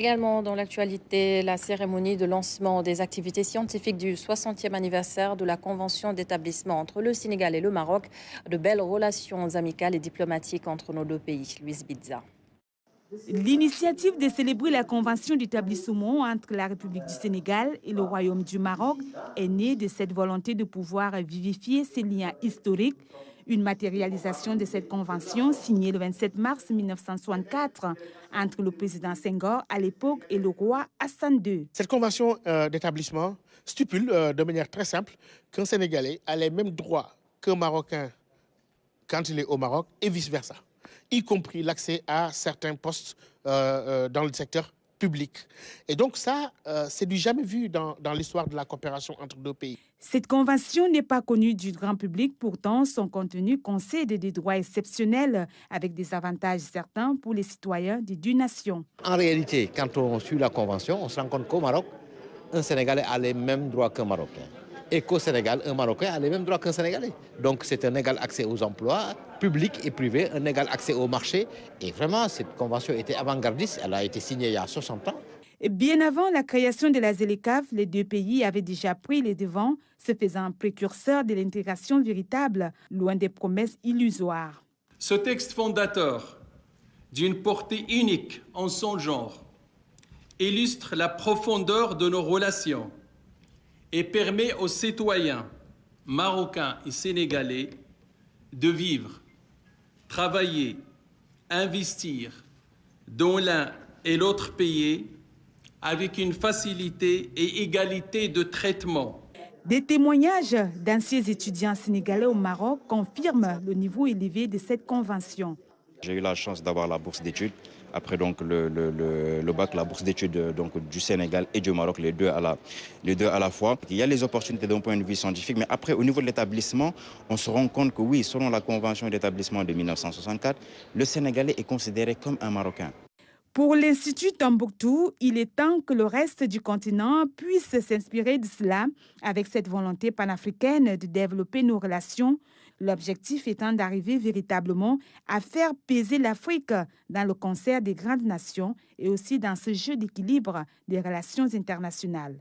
Également dans l'actualité, la cérémonie de lancement des activités scientifiques du 60e anniversaire de la Convention d'établissement entre le Sénégal et le Maroc. De belles relations amicales et diplomatiques entre nos deux pays. Louise Bizza. L'initiative de célébrer la convention d'établissement entre la République du Sénégal et le Royaume du Maroc est née de cette volonté de pouvoir vivifier ces liens historiques. Une matérialisation de cette convention signée le 27 mars 1964 entre le président Senghor à l'époque et le roi Hassan II. Cette convention d'établissement stipule de manière très simple qu'un Sénégalais a les mêmes droits qu'un Marocain quand il est au Maroc et vice-versa, y compris l'accès à certains postes dans le secteur public. Et donc ça, c'est du jamais vu dans l'histoire de la coopération entre deux pays. Cette convention n'est pas connue du grand public, pourtant son contenu concède des droits exceptionnels avec des avantages certains pour les citoyens des deux nations. En réalité, quand on suit la convention, on se rend compte qu'au Maroc, un Sénégalais a les mêmes droits qu'un Marocain. Et qu'au Sénégal, un Marocain a les mêmes droits qu'un Sénégalais. Donc c'est un égal accès aux emplois publics et privés, un égal accès au marché. Et vraiment, cette convention était avant-gardiste, elle a été signée il y a 60 ans. Et bien avant la création de la ZLECAf, les deux pays avaient déjà pris les devants, se faisant précurseurs de l'intégration véritable, loin des promesses illusoires. Ce texte fondateur, d'une portée unique en son genre, illustre la profondeur de nos relations et permet aux citoyens marocains et sénégalais de vivre, travailler, investir dans l'un et l'autre pays avec une facilité et égalité de traitement. Des témoignages d'anciens étudiants sénégalais au Maroc confirment le niveau élevé de cette convention. J'ai eu la chance d'avoir la bourse d'études. Après donc le bac, la bourse d'études donc, du Sénégal et du Maroc, les deux à la fois. Il y a les opportunités d'un point de vue scientifique, mais après au niveau de l'établissement, on se rend compte que oui, selon la convention d'établissement de 1964, le Sénégalais est considéré comme un Marocain. Pour l'Institut Tombouctou, il est temps que le reste du continent puisse s'inspirer de cela avec cette volonté panafricaine de développer nos relations. L'objectif étant d'arriver véritablement à faire peser l'Afrique dans le concert des grandes nations et aussi dans ce jeu d'équilibre des relations internationales.